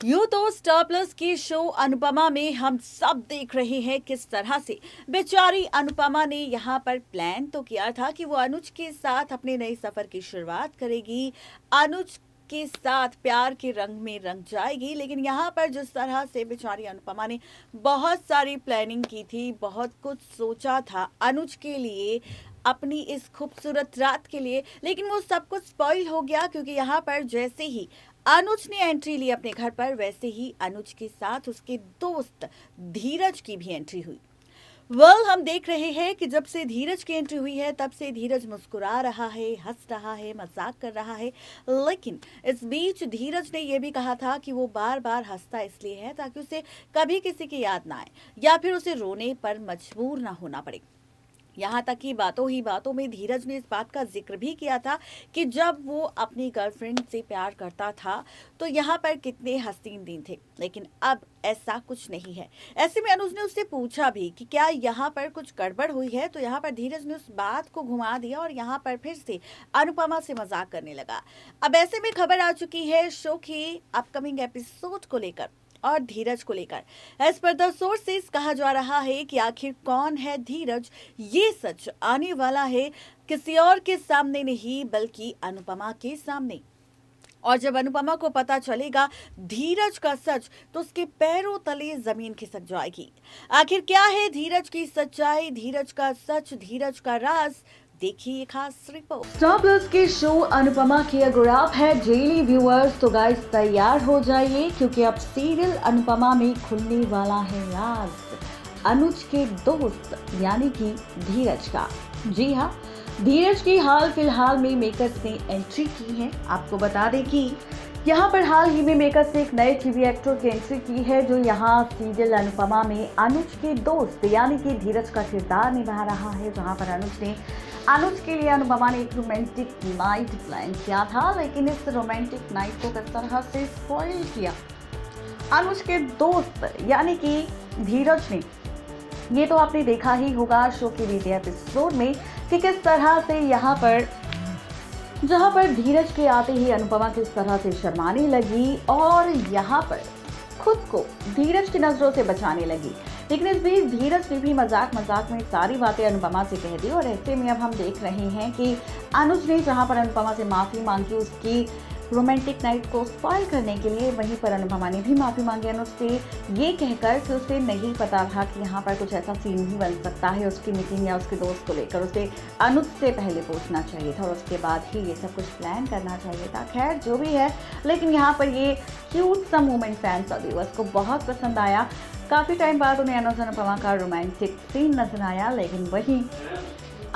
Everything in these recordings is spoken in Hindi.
यूं तो स्टार प्लस की शो अनुपमा में हम सब देख रहे हैं किस तरह से बेचारी अनुपमा ने यहाँ पर प्लान तो किया था कि वो अनुज के साथ अपने नए सफर की शुरुआत करेगी, अनुज के साथ प्यार के रंग में रंग जाएगी। लेकिन यहाँ पर जिस तरह से बेचारी अनुपमा ने बहुत सारी प्लानिंग की थी, बहुत कुछ सोचा था अनुज के लिए, अपनी इस खूबसूरत रात के लिए, लेकिन वो सब कुछ स्पॉइल हो गया क्योंकि यहाँ पर जैसे ही अनुज ने एंट्री ली अपने घर पर, वैसे ही अनुज के साथ उसके दोस्त धीरज की भी एंट्री हुई। हम देख रहे हैं कि जब से धीरज की एंट्री हुई है तब से धीरज मुस्कुरा रहा है, हंस रहा है, मजाक कर रहा है। लेकिन इस बीच धीरज ने यह भी कहा था कि वो बार बार हंसता इसलिए है ताकि उसे कभी किसी की याद ना आए या फिर उसे रोने पर मजबूर ना होना पड़े। यहाँ तक कि बातों ही बातों में धीरज ने इस बात का जिक्र भी किया था कि जब वो अपनी गर्लफ्रेंड से प्यार करता था तो यहाँ पर कितने हसीन दिन थे, लेकिन अब ऐसा कुछ नहीं है। ऐसे में अनुज ने उससे पूछा भी कि क्या यहाँ पर कुछ गड़बड़ हुई है, तो यहाँ पर धीरज ने उस बात को घुमा दिया और यहाँ पर फिर से अनुपमा से मजाक करने लगा। अब ऐसे में खबर आ चुकी है शो के अपकमिंग एपिसोड को लेकर और धीरज को लेकर। एज पर द सोर्सेस कहा जा रहा है कि आखिर कौन है धीरज, ये सच आने वाला है किसी और के सामने नहीं बल्कि अनुपमा के सामने। और जब अनुपमा को पता चलेगा धीरज का सच तो उसके पैरों तले जमीन खिसक जाएगी। आखिर क्या है धीरज की सच्चाई, धीरज का सच, धीरज का राज, देखिए खास रिपोर्ट। स्टार प्लस के शो अनुपमा की अगर आप है डेली व्यूअर्स तो गाइस तैयार हो जाइए क्योंकि अब सीरियल अनुपमा में खुलने वाला है राज अनुज के दोस्त यानी कि धीरज का। जी हाँ, धीरज की हाल फिलहाल में मेकर्स ने एंट्री की है। आपको बता दें कि यहाँ पर हाल ही में मेकर्स ने एक नए टीवी एक्टर की एंट्री की है जो यहाँ सीरियल अनुपमा में अनुज के दोस्त यानी कि धीरज का किरदार निभा रहा है, जहाँ पर अनुज के लिए अनुपमा ने एक रोमांटिक नाइट प्लान किया था, लेकिन इस रोमांटिक नाइट को किस तरह से स्पॉइल किया अनुज के दोस्त यानी कि धीरज ने, ये तो आपने देखा ही होगा शो के वीडियो एपिसोड में कि किस तरह से यहाँ पर जहाँ पर धीरज के आते ही अनुपमा किस तरह से शर्माने लगी और यहाँ पर खुद को धीरज की नजरों से बचाने लगी। लेकिन इस बीच धीरज ने भी मजाक मजाक में सारी बातें अनुपमा से कह दी और ऐसे में अब हम देख रहे हैं कि अनुज ने जहाँ पर अनुपमा से माफी मांगी उसकी रोमांटिक नाइट को स्पॉइल करने के लिए, वहीं पर अनुपमा ने भी माफी मांगी अनुज से ये कहकर कि उसे नहीं पता था कि यहाँ पर कुछ ऐसा सीन ही बन सकता है उसकी मीटिंग या उसके दोस्त को लेकर। उसे अनुज से पहले पूछना चाहिए था और उसके बाद ही ये सब कुछ प्लान करना चाहिए था। खैर जो भी है, लेकिन यहाँ पर ये क्यूट सा मोमेंट फैंस और व्यूअर्स को बहुत पसंद आया। काफ़ी टाइम बाद उन्हें अनुज अनुपमा का रोमांटिक सीन नजर आया, लेकिन वहीं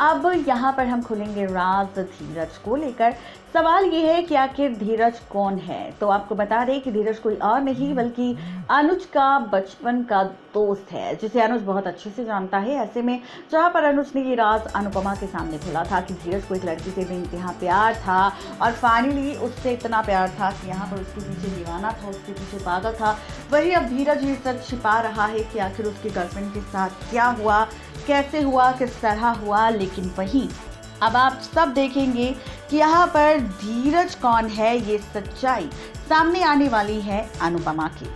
अब यहाँ पर हम खुलेंगे राज धीरज को लेकर। सवाल ये है कि आखिर धीरज कौन है, तो आपको बता दें कि धीरज कोई और नहीं बल्कि अनुज का बचपन का दोस्त है जिसे अनुज बहुत अच्छे से जानता है। ऐसे में जहाँ पर अनुज ने ये राज अनुपमा के सामने खोला था कि धीरज को एक लड़की से बेइंतहा प्यार था और फाइनली उससे इतना प्यार था कि यहाँ पर उसके पीछे दीवाना था, उसके पीछे पागल था। वही अब धीरज ये सच छिपा रहा है कि आखिर उसकी गर्लफ्रेंड के साथ क्या हुआ, कैसे हुआ, किस तरह हुआ। लेकिन वहीं अब आप सब देखेंगे कि यहाँ पर धीरज कौन है, ये सच्चाई सामने आने वाली है अनुपमा की।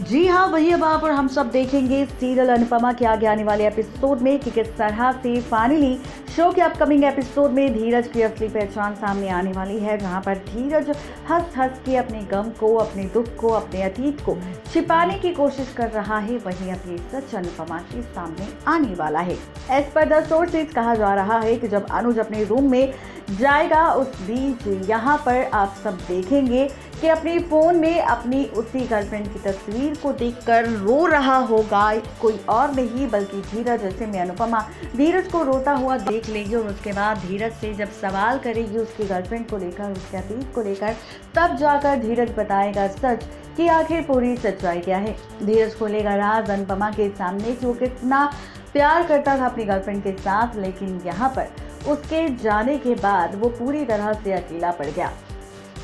जी हाँ, वही अब आप और हम सब देखेंगे सीरियल अनुपमा के आगे आने वाले एपिसोड में कि किस तरह से फाइनली शो के अपकमिंग एपिसोड में धीरज की असली पहचान सामने आने वाली है, जहां पर धीरज हंस हंस के अपने गम को, अपने दुख को, अपने अतीत को छिपाने की कोशिश कर रहा है। वहीं अब ये सच अनुपमा के सामने आने वाला है। एज पर द सोर्सेज कहा जा रहा है कि जब अनुज अपने रूम में जाएगा उस बीच यहाँ पर आप सब देखेंगे कि अपने फ़ोन में अपनी उसी गर्लफ्रेंड की तस्वीर को देखकर रो रहा होगा कोई और नहीं बल्कि धीरज। ऐसे में अनुपमा धीरज को रोता हुआ देख लेगी और उसके बाद धीरज से जब सवाल करेगी उसकी गर्लफ्रेंड को लेकर, उसके अतीत को लेकर, तब जाकर धीरज बताएगा सच कि आखिर पूरी सच्चाई क्या है। धीरज खोलेगा राज अनुपमा के सामने कि वो कितना प्यार करता था अपनी गर्लफ्रेंड के साथ, लेकिन यहाँ पर उसके जाने के बाद वो पूरी तरह से अकेला पड़ गया।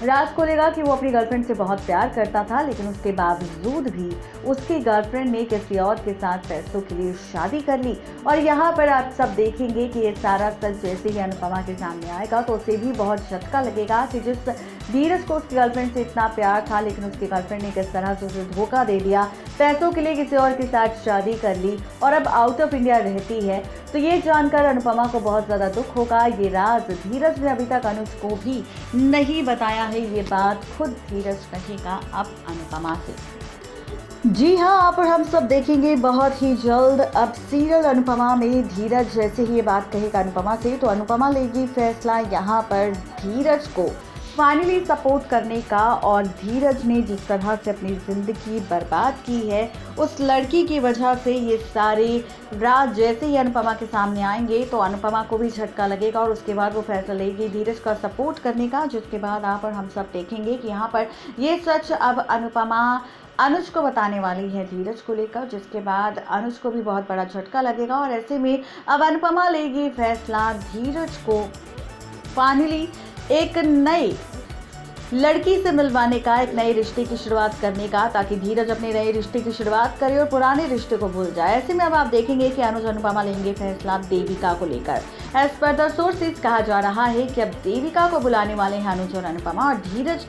राज खोलेगा कि वो अपनी गर्लफ्रेंड से बहुत प्यार करता था, लेकिन उसके बावजूद भी उसकी गर्लफ्रेंड ने किसी और के साथ पैसों के लिए शादी कर ली। और यहाँ पर आप सब देखेंगे कि ये सारा सच जैसे ही अनुपमा के सामने आएगा तो उसे भी बहुत झटका लगेगा कि जिस धीरज को उसकी गर्लफ्रेंड से इतना प्यार था, लेकिन उसकी गर्लफ्रेंड ने किस तरह से उसे धोखा दे दिया, पैसों के लिए किसी और के साथ शादी कर ली और अब आउट ऑफ इंडिया रहती है। तो ये जानकर अनुपमा को बहुत ज़्यादा दुख होगा। ये राज धीरज ने अभी तक अनुज को भी नहीं बताया है। ये बात खुद धीरज कहेगा अब अनुपमा से। जी हाँ, आप और हम सब देखेंगे बहुत ही जल्द अब सीरियल अनुपमा में धीरज जैसे ही ये बात कहेगा अनुपमा से, तो अनुपमा लेगी फैसला यहाँ पर धीरज को फाइनली सपोर्ट करने का। और धीरज ने जिस तरह से अपनी ज़िंदगी बर्बाद की है उस लड़की की वजह से, ये सारे राज जैसे ही अनुपमा के सामने आएंगे तो अनुपमा को भी झटका लगेगा और उसके बाद वो फैसला लेगी धीरज का सपोर्ट करने का। जिसके बाद आप और हम सब देखेंगे कि यहाँ पर ये सच अब अनुपमा अनुज को बताने वाली है धीरज को लेकर, जिसके बाद अनुज को भी बहुत बड़ा झटका लगेगा। और ऐसे में अब अनुपमा लेगी फैसला धीरज को फाइनली एक नई लड़की से मिलवाने का, एक नए रिश्ते की शुरुआत करने का, ताकि धीरज अपने नए रिश्ते की शुरुआत करे और पुराने रिश्ते को भूल जाए। ऐसे में अब आप देखेंगे कि अनुज अनुपमा लेंगे फैसला देविका को लेकर। एज पर द सोर्सेज कहा जा रहा है कि अब देविका को बुलाने वाले हैं अनुज और अनुपमा, और धीरज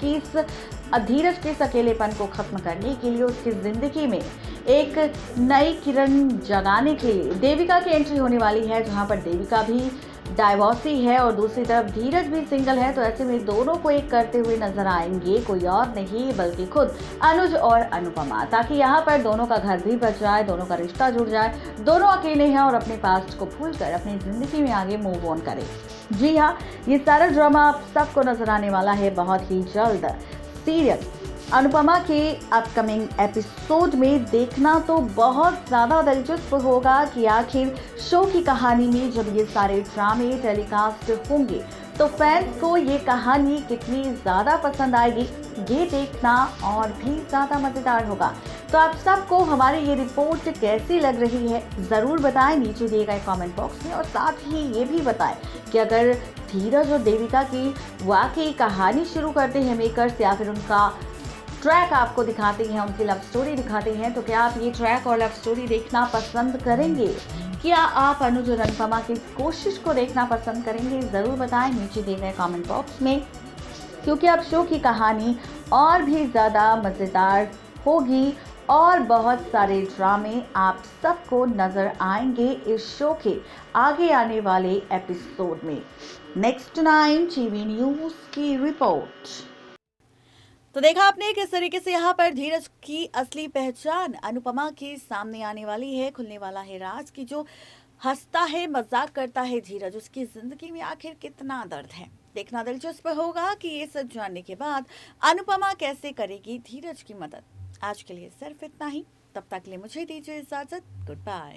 के इस अकेलेपन को खत्म करने के लिए, उसकी जिंदगी में एक नई किरण जगाने के लिए देविका की एंट्री होने वाली है, जहां पर देविका भी डाइवोर्सी है और दूसरी तरफ धीरज भी सिंगल है। तो ऐसे में दोनों को एक करते हुए नजर आएंगे कोई और नहीं बल्कि खुद अनुज और अनुपमा, ताकि यहाँ पर दोनों का घर भी बच जाए, दोनों का रिश्ता जुड़ जाए, दोनों अकेले हैं और अपने पास्ट को भूलकर अपनी जिंदगी में आगे मूव ऑन करें। जी हाँ, ये सारा ड्रामा आप सबको नजर आने वाला है बहुत ही जल्द सीरियल अनुपमा के अपकमिंग एपिसोड में। देखना तो बहुत ज़्यादा दिलचस्प होगा कि आखिर शो की कहानी में जब ये सारे ड्रामे टेलीकास्ट होंगे तो फैंस को ये कहानी कितनी ज़्यादा पसंद आएगी, ये देखना और भी ज़्यादा मज़ेदार होगा। तो आप सबको हमारी ये रिपोर्ट कैसी लग रही है ज़रूर बताएं नीचे दिए गए कमेंट बॉक्स में, और साथ ही ये भी बताएं कि अगर धीरज और देविका की वाकई कहानी शुरू करते हैं मेकर्स, या फिर उनका ट्रैक आपको दिखाते हैं, उनकी लव स्टोरी दिखाते हैं, तो क्या आप ये ट्रैक और लव स्टोरी देखना पसंद करेंगे? क्या आप अनुज और अनुपमा की कोशिश को देखना पसंद करेंगे? ज़रूर बताएं नीचे दिए गए कमेंट बॉक्स में, क्योंकि अब शो की कहानी और भी ज़्यादा मज़ेदार होगी और बहुत सारे ड्रामे आप सबको नज़र आएंगे इस शो के आगे आने वाले एपिसोड में। नेक्स्ट 9 टीवी न्यूज़ की रिपोर्ट। तो देखा आपने किस तरीके से यहाँ पर धीरज की असली पहचान अनुपमा के सामने आने वाली है, खुलने वाला है राज की जो हंसता है, मजाक करता है धीरज, उसकी जिंदगी में आखिर कितना दर्द है। देखना दिलचस्प होगा कि ये सब जानने के बाद अनुपमा कैसे करेगी धीरज की मदद। आज के लिए सिर्फ इतना ही, तब तक के लिए मुझे दीजिए इजाजत, गुड बाय।